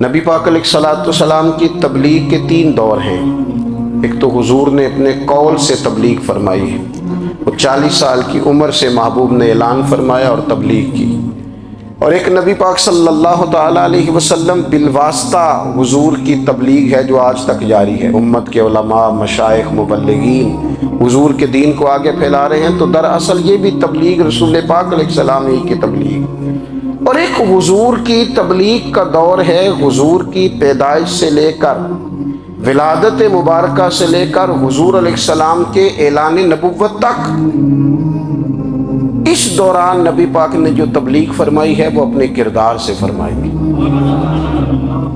نبی پاک علیہ الصلوۃ والسلام کی تبلیغ کے 3 دور ہیں۔ ایک تو حضور نے اپنے قول سے تبلیغ فرمائی ہے، وہ 40 سال کی عمر سے محبوب نے اعلان فرمایا اور تبلیغ کی، اور ایک نبی پاک صلی اللہ تعالیٰ علیہ وسلم بالواسطہ حضور کی تبلیغ ہے جو آج تک جاری ہے۔ امت کے علماء، مشائخ، مبلغین حضور کے دین کو آگے پھیلا رہے ہیں، تو دراصل یہ بھی تبلیغ رسول پاک علیہ السلام ہی کی تبلیغ۔ اور ایک حضور کی تبلیغ کا دور ہے، حضور کی پیدائش سے لے کر ولادت مبارکہ سے لے کر حضور علیہ السلام کے اعلان نبوت تک۔ اس دوران نبی پاک نے جو تبلیغ فرمائی ہے وہ اپنے کردار سے فرمائی۔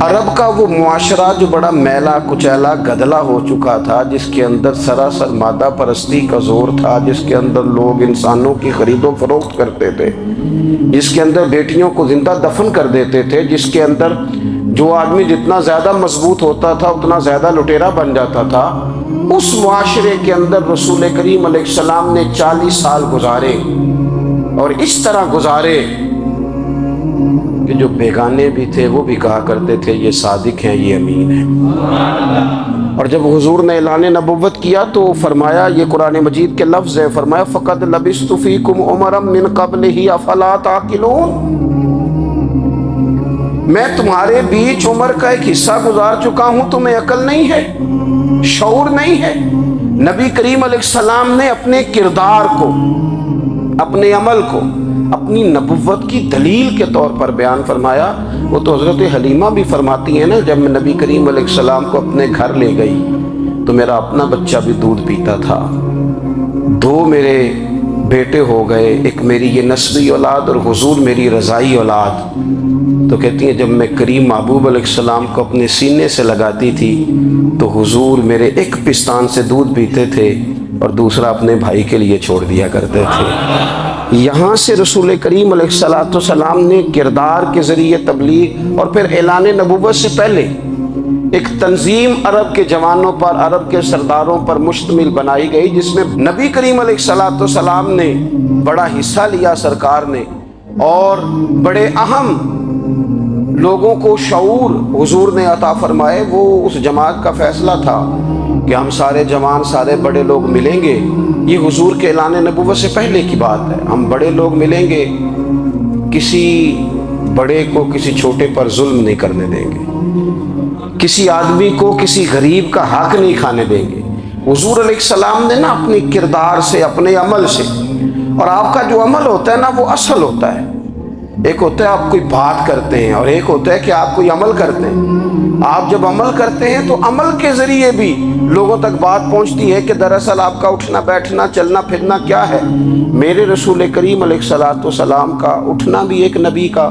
عرب کا وہ معاشرہ جو بڑا میلا کچیلا گدلا ہو چکا تھا، جس کے اندر سراسر مادہ پرستی کا زور تھا، جس کے اندر لوگ انسانوں کی خرید و فروخت کرتے تھے، جس کے اندر بیٹیوں کو زندہ دفن کر دیتے تھے، جس کے اندر جو آدمی جتنا زیادہ مضبوط ہوتا تھا اتنا زیادہ لٹیرا بن جاتا تھا، اس معاشرے کے اندر رسول کریم علیہ السلام نے 40 سال گزارے، اور اس طرح گزارے کہ جو بیگانے بھی تھے وہ بھی کہا کرتے تھے یہ صادق ہیں، یہ امین ہیں۔ اور جب حضور نے اعلان نبوت کیا تو فرمایا، یہ قرآن مجید کے لفظ ہے، فرمایا فَقَدْ لَبِثْتُ فِيكُمْ عُمَرًا مِّن قَبْلِهِ أَفَلَا تَعْقِلُونَ، میں تمہارے بیچ عمر کا ایک حصہ گزار چکا ہوں، تمہیں عقل نہیں ہے، شعور نہیں ہے۔ نبی کریم علیہ السلام نے اپنے کردار کو، اپنے عمل کو اپنی نبوت کی دلیل کے طور پر بیان فرمایا۔ وہ تو حضرت حلیمہ بھی فرماتی ہیں نا، جب میں نبی کریم علیہ السلام کو اپنے گھر لے گئی تو میرا اپنا بچہ بھی دودھ پیتا تھا، 2 میرے بیٹے ہو گئے، ایک میری یہ نسبی اولاد اور حضور میری رضائی اولاد۔ تو کہتی ہیں جب میں کریم محبوب علیہ السلام کو اپنے سینے سے لگاتی تھی تو حضور میرے ایک پستان سے دودھ پیتے تھے اور دوسرا اپنے بھائی کے لیے چھوڑ دیا کرتے تھے۔ یہاں سے رسول کریم علیہ الصلوۃ والسلام نے کردار کے ذریعے تبلیغ، اور پھر اعلان نبوت سے پہلے ایک تنظیم عرب کے جوانوں پر، عرب کے سرداروں پر مشتمل بنائی گئی، جس میں نبی کریم علیہ الصلوۃ والسلام نے بڑا حصہ لیا، سرکار نے، اور بڑے اہم لوگوں کو شعور حضور نے عطا فرمائے۔ وہ اس جماعت کا فیصلہ تھا کہ ہم سارے جوان، سارے بڑے لوگ ملیں گے، یہ حضور کے اعلان نبوت سے پہلے کی بات ہے، ہم بڑے لوگ ملیں گے، کسی بڑے کو کسی چھوٹے پر ظلم نہیں کرنے دیں گے، کسی آدمی کو کسی غریب کا حق نہیں کھانے دیں گے۔ حضور علیہ السلام نے نا اپنی کردار سے، اپنے عمل سے، اور آپ کا جو عمل ہوتا ہے نا وہ اصل ہوتا ہے، ایک ہوتا ہے آپ کوئی بات کرتے ہیں اور ایک ہوتا ہے کہ آپ کوئی عمل کرتے ہیں۔ آپ جب عمل کرتے ہیں تو عمل کے ذریعے بھی لوگوں تک بات پہنچتی ہے کہ دراصل آپ کا اٹھنا بیٹھنا، چلنا پھرنا کیا ہے۔ میرے رسول کریم علیہ الصلوۃ والسلام کا اٹھنا بھی ایک نبی کا،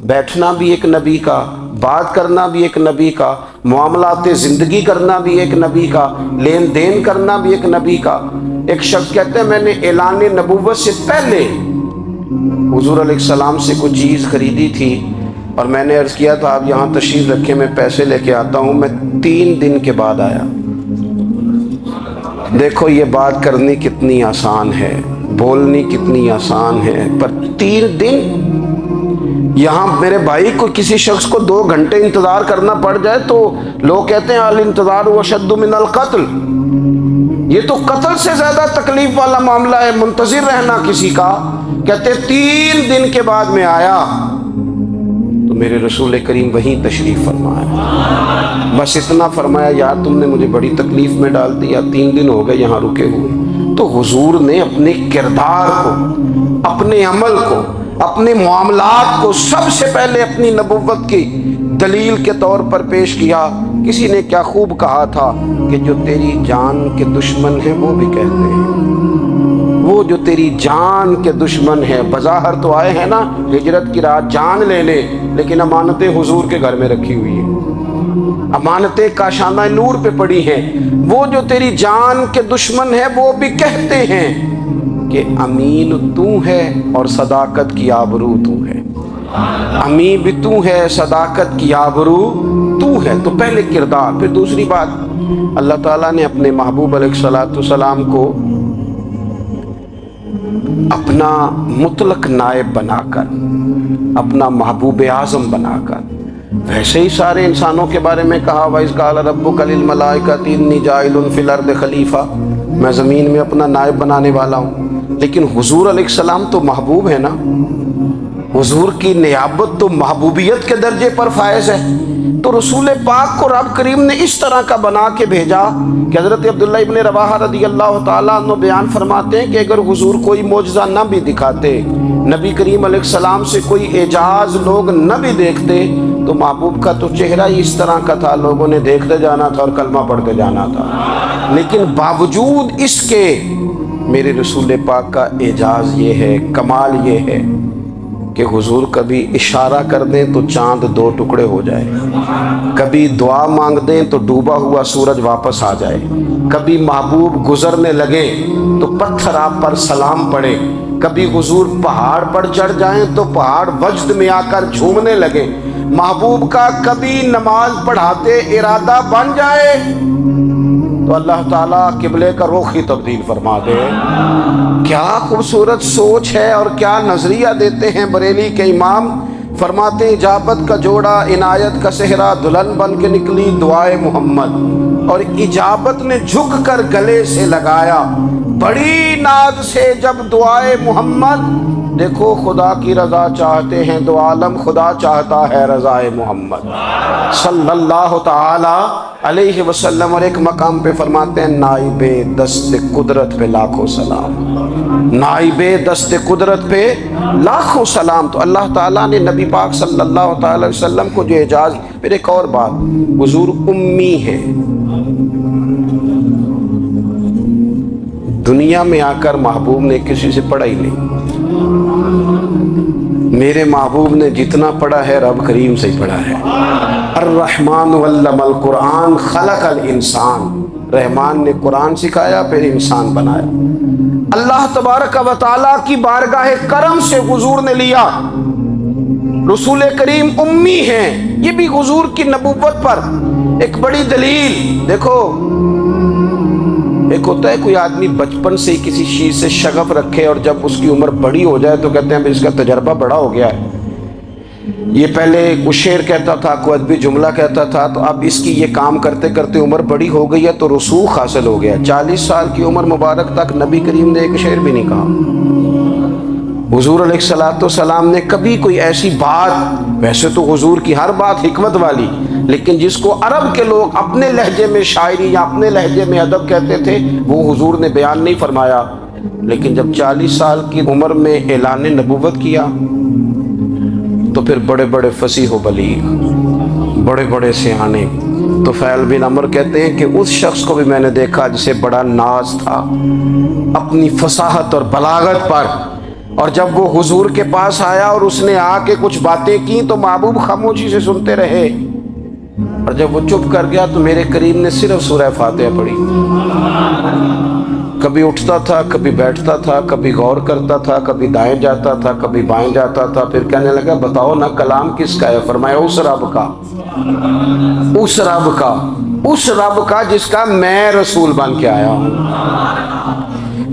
بیٹھنا بھی ایک نبی کا، بات کرنا بھی ایک نبی کا، معاملات زندگی کرنا بھی ایک نبی کا، لین دین کرنا بھی ایک نبی کا۔ ایک شخص کہتے ہیں میں نے اعلان نبوت سے پہلے حضور علیہ السلام سے کوئی چیز خریدی تھی، اور میں نے عرض کیا تھا آپ یہاں تشریف رکھیں، میں پیسے لے کے آتا ہوں۔ میں 3 دن کے بعد آیا۔ دیکھو یہ بات کرنی کتنی آسان ہے، بولنی کتنی آسان ہے، پر 3 دن یہاں میرے بھائی کو، کسی شخص کو 2 گھنٹے انتظار کرنا پڑ جائے تو لوگ کہتے ہیں الانتظار اشد من القتل، یہ تو قتل سے زیادہ تکلیف والا معاملہ ہے منتظر رہنا کسی کا۔ کہتے 3 دن کے بعد میں آیا تو میرے رسول کریم وہیں تشریف فرمایا، بس اتنا فرمایا یار تم نے مجھے بڑی تکلیف میں ڈال دیا، 3 دن ہو گئے یہاں رکے ہوئے۔ تو حضور نے اپنے کردار کو، اپنے عمل کو، اپنے معاملات کو سب سے پہلے اپنی نبوت کی دلیل کے طور پر پیش کیا۔ کسی نے کیا خوب کہا تھا کہ جو تیری جان کے دشمن ہیں وہ بھی کہتے ہیں، وہ جو تیری جان کے دشمن ہیں، بظاہر تو آئے ہیں نا ہجرت کی رات جان لے لے، لیکن امانتیں حضور کے گھر میں رکھی ہوئی ہیں، امانتیں کاشانہ نور پہ پڑی ہیں۔ وہ جو تیری جان کے دشمن ہیں وہ بھی کہتے ہیں کہ امین تو ہے اور صداقت کی آبرو تو ہے، امین بھی تو ہے، صداقت کی آبرو تو ہے۔ تو پہلے کردار، پھر دوسری بات، اللہ تعالیٰ نے اپنے محبوب علیہ الصلوۃ والسلام کو اپنا مطلق نائب بنا کر، اپنا محبوب اعظم بنا کر ویسے ہی سارے انسانوں کے بارے میں کہا وَإِذْ قَالَ رَبُّكَ لِلْمَلَائِكَةِ إِنِّي جَاعِلٌ فِي الْأَرْضِ خلیفہ، میں زمین میں اپنا نائب بنانے والا ہوں۔ لیکن حضور علیہ السلام تو محبوب ہے نا، حضور کی نیابت تو محبوبیت کے درجے پر فائز ہے، تو رسول پاک کو رب کریم نے اس طرح کا بنا کے بھیجا کہ حضرت عبداللہ ابن رواحہ رضی اللہ تعالیٰ عنہ بیان فرماتے ہیں کہ اگر حضور کوئی معجزہ نہ بھی دکھاتے، نبی کریم علیہ السلام سے کوئی اعجاز لوگ نہ بھی دیکھتے، تو محبوب کا تو چہرہ ہی اس طرح کا تھا، لوگوں نے دیکھتے جانا تھا اور کلمہ پڑھتے جانا تھا۔ لیکن باوجود اس کے میرے رسول پاک کا اعجاز یہ ہے، کمال یہ ہے کہ حضور کبھی اشارہ کر دیں تو چاند دو ٹکڑے ہو جائے، کبھی دعا مانگ دیں تو ڈوبا ہوا سورج واپس آ جائے، کبھی محبوب گزرنے لگے تو پتھر آپ پر سلام پڑے، کبھی حضور پہاڑ پر چڑھ جائیں تو پہاڑ وجد میں آ کر جھومنے لگے، محبوب کا کبھی نماز پڑھاتے ارادہ بن جائے تو اللہ تعالیٰ قبلے کا رخ ہی تبدیل فرما دے۔ کیا خوبصورت سوچ ہے اور کیا نظریہ دیتے ہیں بریلی کے امام، فرماتے ہیں اجابت کا جوڑا عنایت کا صحرا، دلہن بن کے نکلی دعائے محمد، اور اجابت نے جھک کر گلے سے لگایا بڑی ناز سے جب دعائے محمد، دیکھو خدا کی رضا چاہتے ہیں دو عالم، خدا چاہتا ہے رضائے محمد صلی اللہ تعالی علیہ وسلم۔ اور ایک مقام پہ فرماتے ہیں نائب دست قدرت پہ لاکھوں سلام، نائب دست قدرت پہ لاکھوں سلام۔ تو اللہ تعالیٰ نے نبی پاک صلی اللہ تعالی وسلم کو جو اعجاز، پھر ایک اور بات، حضور امی ہے، دنیا میں آ کر محبوب نے کسی سے پڑھا ہی نہیں، میرے محبوب نے جتنا پڑھا ہے رب کریم سے ہی پڑھا ہے۔ الرحمن علم القرآن خلق الانسان، رحمان نے قرآن سکھایا پھر انسان بنایا۔ اللہ تبارک و تعالیٰ کی بارگاہ کرم سے حضور نے لیا، رسول کریم امی ہیں، یہ بھی حضور کی نبوت پر ایک بڑی دلیل۔ دیکھو ایک ہوتا ہے کوئی آدمی بچپن سے کسی چیز سے شغف رکھے اور جب اس کی عمر بڑی ہو جائے تو کہتے ہیں اس کا تجربہ بڑا ہو گیا ہے، یہ پہلے کوئی شعر کہتا تھا، کوئی ادبی جملہ کہتا تھا، تو اب اس کی یہ کام کرتے کرتے عمر بڑی ہو گئی ہے تو رسوخ حاصل ہو گیا۔ 40 سال کی عمر مبارک تک نبی کریم نے ایک شعر بھی نہیں کہا۔ حضور علیہ السلام نے کبھی کوئی ایسی بات، ویسے تو حضور کی ہر بات حکمت والی، لیکن جس کو عرب کے لوگ اپنے لہجے میں شاعری یا اپنے لہجے میں ادب کہتے تھے، وہ حضور نے بیان نہیں فرمایا۔ لیکن جب 40 سال کی عمر میں اعلان نبوت کیا تو پھر بڑے بڑے فصیح و بلیغ، بڑے بڑے سیانے، طفیل بن عمر کہتے ہیں کہ اس شخص کو بھی میں نے دیکھا جسے بڑا ناز تھا اپنی فصاحت اور بلاغت پر، اور جب وہ حضور کے پاس آیا اور اس نے آ کے کچھ باتیں کی تو محبوب خاموشی سے سنتے رہے، اور جب وہ چپ کر گیا تو میرے کریم نے صرف سورہ فاتحہ پڑھی۔ کبھی اٹھتا تھا، کبھی بیٹھتا تھا، کبھی غور کرتا تھا، کبھی دائیں جاتا تھا، کبھی بائیں جاتا تھا، پھر کہنے لگا بتاؤ نا کلام کس کا ہے؟ فرمایا اس رب کا، اس رب کا، اس رب کا جس کا میں رسول بن کے آیا ہوں۔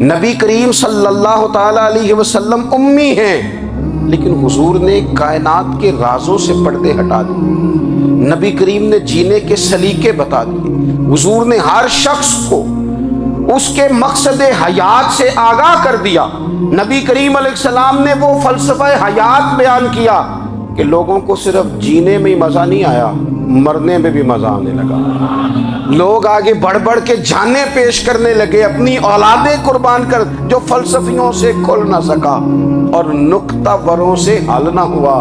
نبی کریم صلی اللہ تعالی علیہ وسلم امی ہیں، لیکن حضور نے کائنات کے رازوں سے پردے ہٹا دیے، نبی کریم نے جینے کے سلیقے بتا دیے، حضور نے ہر شخص کو اس کے مقصد حیات سے آگاہ کر دیا۔ نبی کریم علیہ السلام نے وہ فلسفہ حیات بیان کیا کہ لوگوں کو صرف جینے میں ہی مزہ نہیں آیا، مرنے میں بھی مزہ آنے لگا۔ لوگ آگے بڑھ بڑھ کے جانیں پیش کرنے لگے، اپنی اولادیں قربان کر، جو فلسفیوں سے کھل نہ سکا اور نکتہ وروں سے حل نہ ہوا،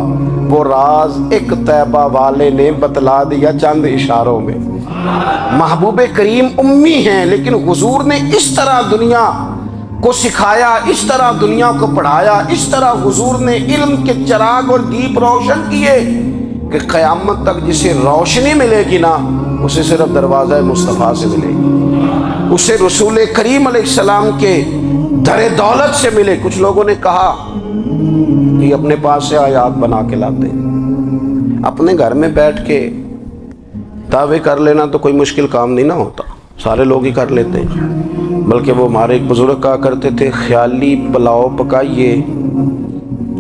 وہ راز ایک طیبہ والے نے بتلا دیا چند اشاروں میں۔ محبوب کریم امی ہیں، لیکن حضور نے اس طرح دنیا کو سکھایا، اس طرح دنیا کو پڑھایا، اس طرح حضور نے علم کے چراغ اور دیپ روشن کیے کہ قیامت تک جسے روشنی ملے گی نا، اسے صرف دروازہ مصطفیٰ سے ملے گی، اسے رسول کریم علیہ السلام کے در دولت سے ملے۔ کچھ لوگوں نے کہا کہ اپنے پاس سے آیات بنا کے لاتے، اپنے گھر میں بیٹھ کے دعوے کر لینا تو کوئی مشکل کام نہیں نہ ہوتا، سارے لوگ ہی کر لیتے ہیں۔ بلکہ وہ ہمارے ایک بزرگ کہا کرتے تھے، خیالی پلاؤ پکائیے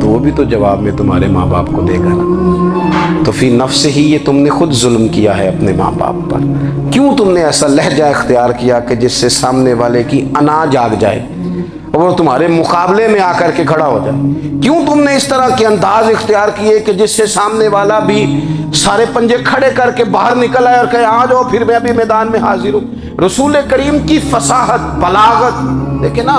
تو وہ بھی تو جواب میں تمہارے ماں باپ کو دے گا نا۔ تو فی نفس ہی یہ تم نے خود ظلم کیا ہے اپنے ماں باپ پر۔ کیوں تم نے ایسا لہجہ اختیار کیا کہ جس سے سامنے والے کی انا جاگ جائے اور وہ تمہارے مقابلے میں آ کر کے کھڑا ہو جائے؟ کیوں تم نے اس طرح کے انداز اختیار کیے کہ جس سے سامنے والا بھی سارے پنجے کھڑے کر کے باہر نکل آئے اور کہے آ جاؤ پھر میں بھی میدان میں حاضر ہوں؟ رسول کریم کی فصاحت، بلاغت دیکھیں نا،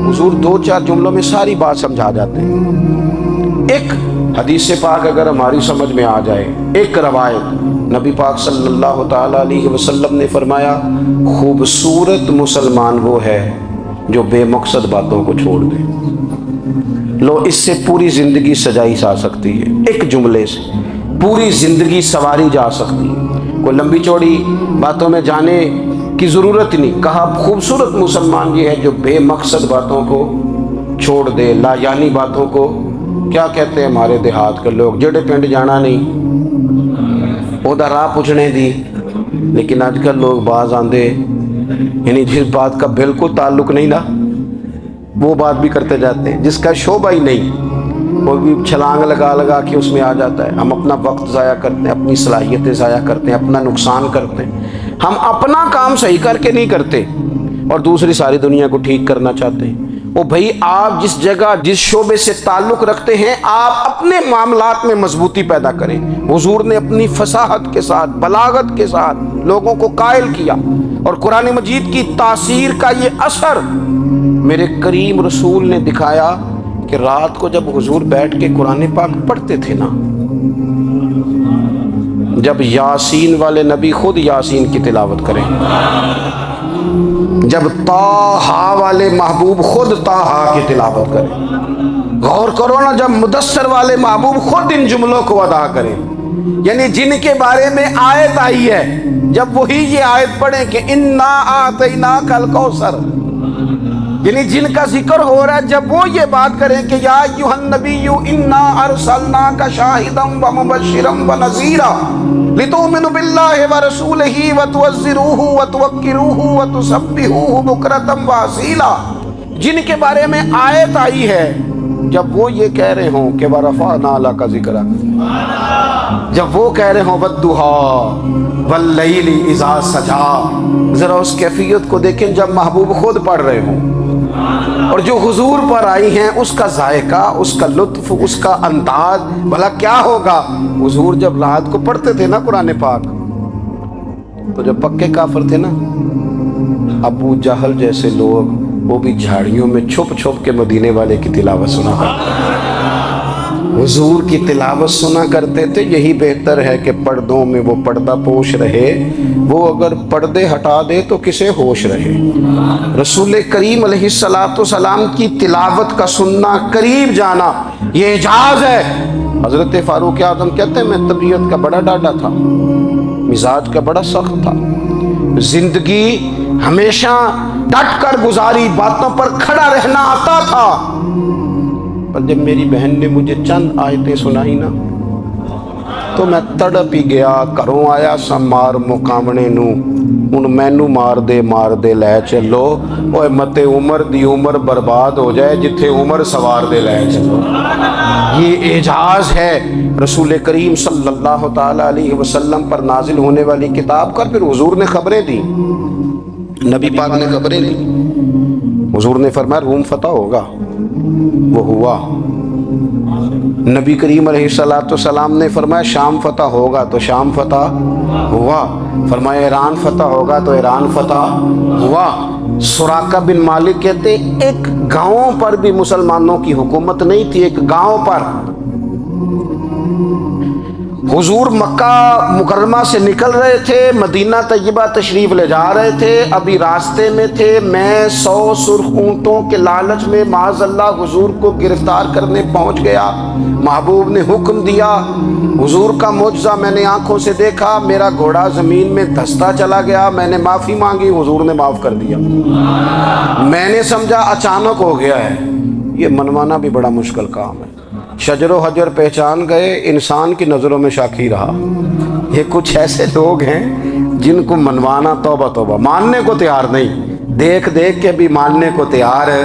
حضور 2-4 جملوں میں ساری بات سمجھا جاتے ہیں۔ ایک حدیث پاک اگر ہماری سمجھ میں آ جائے، ایک روایت نبی پاک صلی اللہ تعالیٰ علیہ وسلم نے فرمایا خوبصورت مسلمان وہ ہے جو بے مقصد باتوں کو چھوڑ دے۔ لو اس سے پوری زندگی سجائی جا سکتی ہے، ایک جملے سے پوری زندگی سواری جا سکتی ہے، کوئی لمبی چوڑی باتوں میں جانے کی ضرورت نہیں۔ کہا خوبصورت مسلمان یہ ہے جو بے مقصد باتوں کو چھوڑ دے، لا یعنی باتوں کو، کیا کہتے ہیں ہمارے دیہات کے لوگ، جڑے پنڈ جانا نہیں، ادھر راہ پوچھنے دی۔ لیکن آج کل لوگ باز آندے یعنی جس بات کا بالکل تعلق نہیں نا وہ بات بھی کرتے جاتے ہیں، جس کا شعبہ ہی نہیں وہ بھی چھلانگ لگا لگا کے اس میں آ جاتا ہے۔ ہم اپنا وقت ضائع کرتے ہیں، اپنی صلاحیتیں ضائع کرتے ہیں، اپنا نقصان کرتے ہیں۔ ہم اپنا کام صحیح کر کے نہیں کرتے اور دوسری ساری دنیا کو ٹھیک کرنا چاہتے ہیں۔ وہ بھائی آپ جس جگہ جس شعبے سے تعلق رکھتے ہیں آپ اپنے معاملات میں مضبوطی پیدا کریں۔ حضور نے اپنی فصاحت کے ساتھ، بلاغت کے ساتھ لوگوں کو قائل کیا، اور قرآن مجید کی تاثیر کا یہ اثر میرے کریم رسول نے دکھایا کہ رات کو جب حضور بیٹھ کے قرآن پاک پڑھتے تھے نا، جب یاسین والے نبی خود یاسین کی تلاوت کریں، جب طٰہٰ والے محبوب خود طٰہٰ کی تلاوت کریں، غور کرو نا، جب مدثر والے محبوب خود ان جملوں کو ادا کریں، یعنی جن کے بارے میں آیت آئی ہے، جب وہی یہ آیت پڑھیں کہ اِنَّا أَعْطَيْنَاكَ الْكَوْثَرَ، یعنی جن کا ذکر ہو رہا ہے، جب وہ یہ بات کریں کہ یا ایھا النبی انا ارسلناک شاہدا ومبشرا ونذیرا لتؤمنوا باللہ ورسولہ وتعزروہ وتوقروہ وتسبحوہ بکرۃ واصیلا، جن کے بارے میں آیت آئی ہے، جب وہ یہ کہہ رہے ہوں کہ ورفعنا لک ذکرک، جب وہ کہہ رہے ہوں والضحیٰ واللیل اذا سجی، ذرا اس کیفیت کو دیکھیں جب محبوب خود پڑھ رہے ہوں، اور جو حضور پر آئی ہیں اس کا ذائقہ، اس کا لطف، اس کا انداز بھلا کیا ہوگا۔ حضور جب رات کو پڑھتے تھے نا قرآن پاک، تو جو پکے کافر تھے نا، ابو جہل جیسے لوگ، وہ بھی جھاڑیوں میں چھپ چھپ کے مدینے والے کی تلاوت سنا کرتے تھے، حضور کی تلاوت سنا کرتے تھے۔ یہی بہتر ہے کہ پردوں میں وہ پردہ پوش رہے، وہ اگر پردے ہٹا دے تو کسے ہوش رہے۔ رسول کریم علیہ السلام کی تلاوت کا سننا، قریب جانا، یہ اعجاز ہے۔ حضرت فاروق اعظم کہتے ہیں میں طبیعت کا بڑا ڈاڈا تھا، مزاج کا بڑا سخت تھا، زندگی ہمیشہ ڈٹ کر گزاری، باتوں پر کھڑا رہنا آتا تھا، پر جب میری بہن نے مجھے چند آیتیں سنائی نا تو میں تڑپ ہی گیا۔ کروں آیا سا مار مقامنے نو، ان مینو مار دے لے چلو، اوے متے عمر دی عمر برباد ہو جائے جتھے عمر سوار دے لے چلو۔ یہ اعجاز ہے رسول کریم صلی اللہ تعالیٰ علیہ وسلم پر نازل ہونے والی کتاب کا۔ پھر حضور نے خبریں دی، نبی پاک نے خبریں دی، حضور نے فرمایا روم فتح ہوگا، وہ ہوا۔ نبی کریم علیہ السلام نے فرمایا شام فتح ہوگا، تو شام فتح ہوا۔ فرمایا ایران فتح ہوگا، تو ایران فتح ہوا۔ سراقہ بن مالک کہتے ایک گاؤں پر بھی مسلمانوں کی حکومت نہیں تھی، ایک گاؤں پر حضور مکہ مکرمہ سے نکل رہے تھے، مدینہ طیبہ تشریف لے جا رہے تھے، ابھی راستے میں تھے، میں 100 سرخ اونٹوں کے لالچ میں معاذ اللہ حضور کو گرفتار کرنے پہنچ گیا۔ محبوب نے حکم دیا، حضور کا معجزہ میں نے آنکھوں سے دیکھا، میرا گھوڑا زمین میں دھستا چلا گیا، میں نے معافی مانگی، حضور نے معاف کر دیا۔ میں نے سمجھا اچانک ہو گیا ہے، یہ منوانا بھی بڑا مشکل کام ہے۔ شجر و حجر پہچان گئے، انسان کی نظروں میں شاکی رہا۔ یہ کچھ ایسے لوگ ہیں جن کو منوانا توبہ توبہ، ماننے کو تیار نہیں، دیکھ دیکھ کے بھی ماننے کو تیار ہے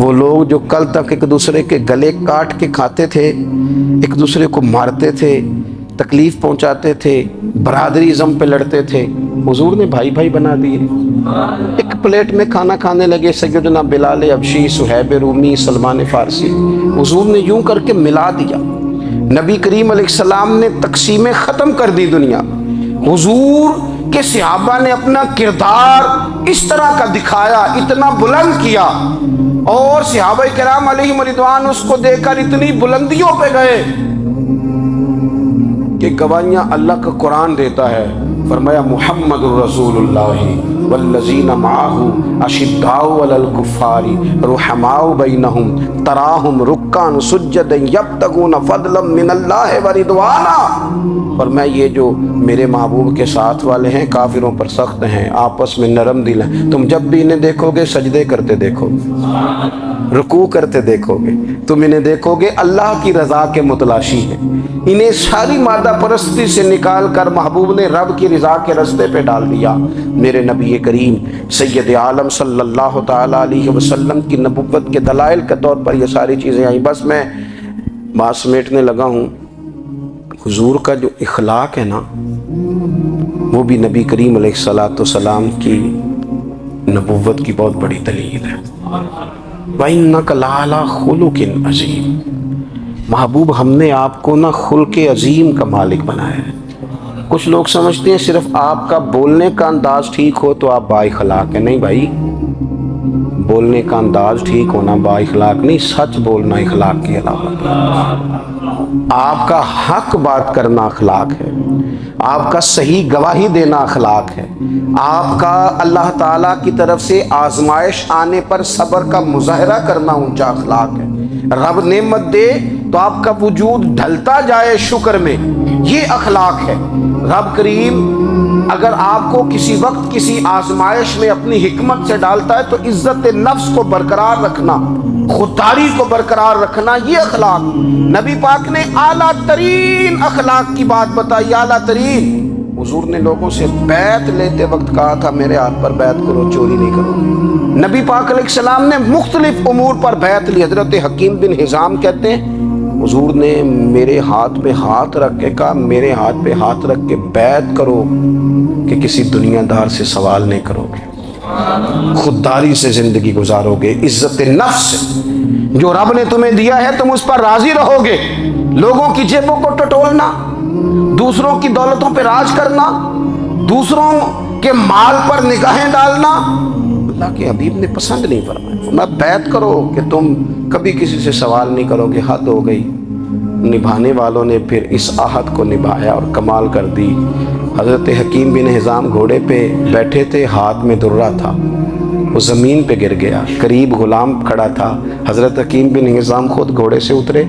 وہ لوگ جو کل تک ایک دوسرے کے گلے کاٹ کے کھاتے تھے، ایک دوسرے کو مارتے تھے، تکلیف پہنچاتے تھے، برادری ازم پہ لڑتے تھے، حضور نے بھائی بھائی بنا دیے۔ ایک پلیٹ میں کھانا کھانے لگے سیدنا بلال حبشی، صہیب رومی، سلمان فارسی، حضور نے یوں کر کے ملا دیا۔ نبی کریم علیہ السلام نے تقسیمیں ختم کر دی دنیا۔ حضور کے صحابہ نے اپنا کردار اس طرح کا دکھایا، اتنا بلند کیا، اور صحابہ کرام علیہم رضوان اس کو دیکھ کر اتنی بلندیوں پہ گئے کہ گواہیاں اللہ کا قرآن دیتا ہے۔ فرمایا محمد الرسول اللہ والذین معہ اشداء علی الکفار رحماء بینہم تراہم رکعا سجدا یبتغون فضلا من اللہ ورضوانا۔ فرمایا یہ جو میرے محبوب کے ساتھ والے ہیں کافروں پر سخت ہیں، آپس میں نرم دل ہیں، تم جب بھی انہیں دیکھو گے سجدے کرتے دیکھو گے، رکوع کرتے دیکھو گے، تم انہیں دیکھو گے اللہ کی رضا کے متلاشی ہیں۔ انہیں ساری مادہ پرستی سے نکال کر محبوب نے رب کی رضا کے رستے پہ ڈال دیا۔ میرے نبی کریم سید عالم صلی اللہ تعالیٰ علیہ وسلم کی نبوت کے دلائل کے طور پر یہ ساری چیزیں آئیں۔ بس میں بات سمیٹنے لگا ہوں۔ حضور کا جو اخلاق ہے نا، وہ بھی نبی کریم علیہ السلام کی نبوت کی بہت بڑی دلیل ہے۔ وَإِنَّكَ لَعَلَىٰ خُلُقٍ عَظِيمٍ۔ محبوب ہم نے آپ کو نا خلق عظیم کا مالک بنایا ہے۔ کچھ لوگ سمجھتے ہیں صرف آپ کا بولنے کا انداز ٹھیک ہو تو آپ با اخلاق ہیں۔ نہیں بھائی، بولنے کا انداز ٹھیک ہونا با اخلاق نہیں، سچ بولنا اخلاق کے علاوہ۔ آپ کا حق بات کرنا اخلاق ہے، آپ کا صحیح گواہی دینا اخلاق ہے، آپ کا اللہ تعالیٰ کی طرف سے آزمائش آنے پر صبر کا مظاہرہ کرنا اونچا اخلاق ہے۔ رب نعمت دے تو آپ کا وجود ڈھلتا جائے شکر میں، یہ اخلاق ہے۔ رب کریم اگر آپ کو کسی وقت کسی آزمائش میں اپنی حکمت سے ڈالتا ہے تو عزت نفس کو برقرار رکھنا، خودداری کو برقرار رکھنا، یہ اخلاق۔ نبی پاک نے اعلیٰ ترین اخلاق کی بات بتائی، اعلیٰ ترین۔ حضور نے لوگوں سے بیعت لیتے وقت کہا تھا میرے ہاتھ پر بیعت کرو، چوری نہیں کرو۔ نبی پاک علیہ السلام نے مختلف امور پر بیعت لی۔ حضرت حکیم بن حزام کہتے ہیں حضور نے میرے ہاتھ پہ ہاتھ رکھ کے کہا میرے ہاتھ پہ ہاتھ رکھ کے بیعت کرو کہ کسی دنیا دار سے سوال نہیں کرو گے، خودداری سے زندگی گزارو گے، عزت نفس سے جو رب نے تمہیں دیا ہے تم اس پر راضی رہو گے۔ لوگوں کی جیبوں کو ٹٹولنا، دوسروں کی دولتوں پہ راج کرنا، دوسروں کے مال پر نگاہیں ڈالنا اللہ کے حبیب نے پسند نہیں فرمایا۔ میں بیعت کرو کہ تم کبھی کسی سے سوال نہیں کرو گے، حد ہو گئی۔ نبھانے والوں نے پھر اس عہد کو نبھایا اور کمال کر دی۔ حضرت حکیم بن حزام گھوڑے پہ بیٹھے تھے، ہاتھ میں درہ تھا، وہ زمین پہ گر گیا، قریب غلام کھڑا تھا۔ حضرت حکیم بن حزام خود گھوڑے سے اترے،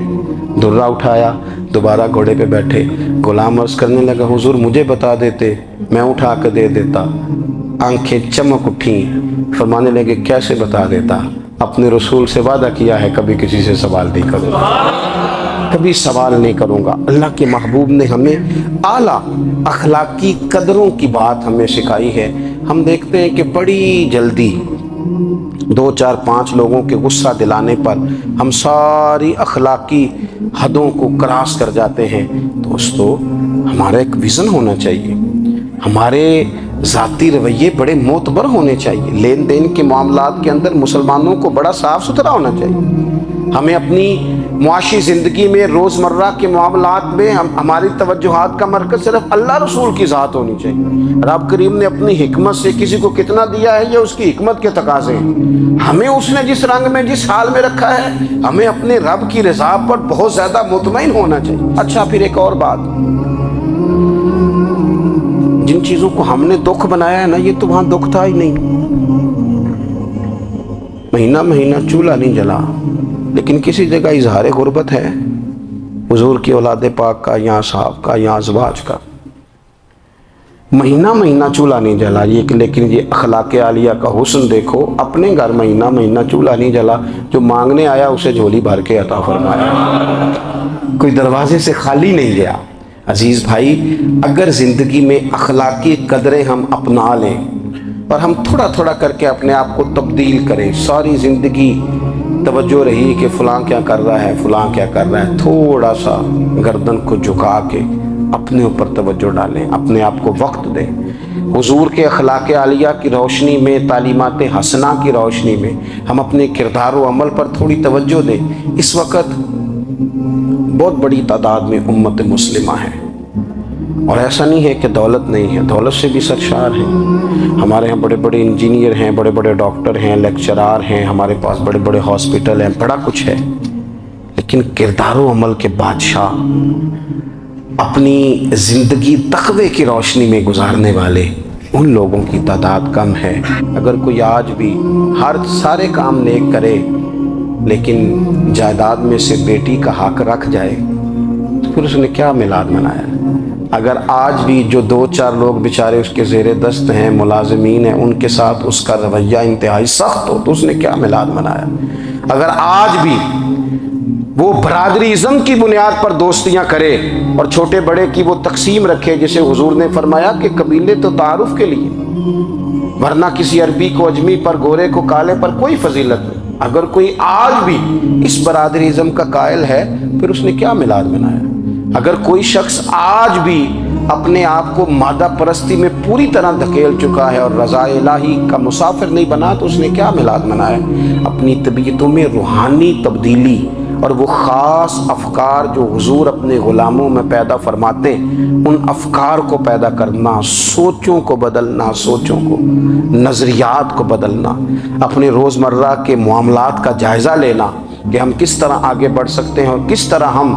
درہ اٹھایا، دوبارہ گھوڑے پہ بیٹھے۔ غلام عرض کرنے لگا حضور مجھے بتا دیتے میں اٹھا کے دے دیتا۔ آنکھیں چمک اٹھیں، فرمانے لگے کیسے بتا دیتا؟ اپنے رسول سے وعدہ کیا ہے کبھی کسی سے سوال نہیں کروں گا، کبھی سوال نہیں کروں گا۔ اللہ کے محبوب نے ہمیں اعلیٰ اخلاقی قدروں کی بات ہمیں سکھائی ہے۔ ہم دیکھتے ہیں کہ بڑی جلدی 2 4 5 لوگوں کے غصہ دلانے پر ہم ساری اخلاقی حدوں کو کراس کر جاتے ہیں۔ دوستو ہمارا ایک ویژن ہونا چاہیے، ہمارے ذاتی رویے بڑے معتبر ہونے چاہیے۔ لین دین کے معاملات کے اندر مسلمانوں کو بڑا صاف ستھرا ہونا چاہیے۔ ہمیں اپنی معاشی زندگی میں روزمرہ کے معاملات میں ہماری توجہات کا مرکز صرف اللہ رسول کی ذات ہونی چاہیے۔ رب کریم نے اپنی حکمت سے کسی کو کتنا دیا ہے یہ اس کی حکمت کے تقاضے ہیں۔ ہمیں اس نے جس رنگ میں جس حال میں رکھا ہے ہمیں اپنے رب کی رضا پر بہت زیادہ مطمئن ہونا چاہیے۔ اچھا پھر ایک اور بات، جن چیزوں کو ہم نے دکھ بنایا ہے نا یہ تو وہاں دکھ تھا ہی نہیں۔ مہینہ مہینہ چولہا نہیں جلا، لیکن کسی جگہ اظہار غربت ہے حضور کی اولاد پاک کا یا صاحب کا یا ازواج کا۔ مہینہ مہینہ چولہا نہیں جلا، لیکن یہ اخلاق عالیہ کا حسن دیکھو، اپنے گھر مہینہ مہینہ چولہا نہیں جلا، جو مانگنے آیا اسے جھولی بھر کے عطا فرمایا، کوئی دروازے سے خالی نہیں گیا۔ عزیز بھائی اگر زندگی میں اخلاقی قدریں ہم اپنا لیں اور ہم تھوڑا تھوڑا کر کے اپنے آپ کو تبدیل کریں، ساری زندگی توجہ رہی کہ فلاں کیا کر رہا ہے، فلاں کیا کر رہا ہے، تھوڑا سا گردن کو جھکا کے اپنے اوپر توجہ ڈالیں، اپنے آپ کو وقت دیں، حضور کے اخلاق عالیہ کی روشنی میں، تعلیمات حسنہ کی روشنی میں ہم اپنے کردار و عمل پر تھوڑی توجہ دیں۔ اس وقت بہت بڑی تعداد میں امت مسلمہ ہے، اور ایسا نہیں ہے کہ دولت نہیں ہے، دولت سے بھی سرشار ہیں۔ ہمارے ہاں بڑے بڑے انجینئر ہیں، بڑے بڑے ڈاکٹر ہیں، لیکچرار ہیں، ہمارے پاس بڑے بڑے ہاسپٹل ہیں، بڑا کچھ ہے، لیکن کردار و عمل کے بادشاہ، اپنی زندگی تقوی کی روشنی میں گزارنے والے، ان لوگوں کی تعداد کم ہے۔ اگر کوئی آج بھی سارے کام نیک کرے لیکن جائیداد میں سے بیٹی کا حق رکھ جائے تو پھر اس نے کیا میلاد منایا؟ اگر آج بھی جو 2-4 لوگ بیچارے اس کے زیر دست ہیں، ملازمین ہیں، ان کے ساتھ اس کا رویہ انتہائی سخت ہو تو اس نے کیا میلاد منایا؟ اگر آج بھی وہ برادری ازم کی بنیاد پر دوستیاں کرے اور چھوٹے بڑے کی وہ تقسیم رکھے، جسے حضور نے فرمایا کہ قبیلے تو تعارف کے لیے، ورنہ کسی عربی کو اجمی پر، گورے کو کالے پر کوئی فضیلت نہیں۔ اگر کوئی آج بھی اس برادری ازم کا قائل ہے پھر اس نے کیا میلاد منایا؟ اگر کوئی شخص آج بھی اپنے آپ کو مادہ پرستی میں پوری طرح دھکیل چکا ہے اور رضا الہی کا مسافر نہیں بنا تو اس نے کیا میلاد منایا؟ اپنی طبیعتوں میں روحانی تبدیلی اور وہ خاص افکار جو حضور اپنے غلاموں میں پیدا فرماتے ہیں، ان افکار کو پیدا کرنا، سوچوں کو بدلنا، سوچوں کو، نظریات کو بدلنا، اپنے روزمرہ کے معاملات کا جائزہ لینا کہ ہم کس طرح آگے بڑھ سکتے ہیں اور کس طرح ہم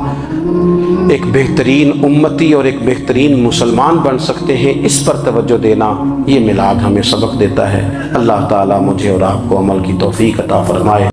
ایک بہترین امتی اور ایک بہترین مسلمان بن سکتے ہیں، اس پر توجہ دینا، یہ میلاد ہمیں سبق دیتا ہے۔ اللہ تعالیٰ مجھے اور آپ کو عمل کی توفیق عطا فرمائے۔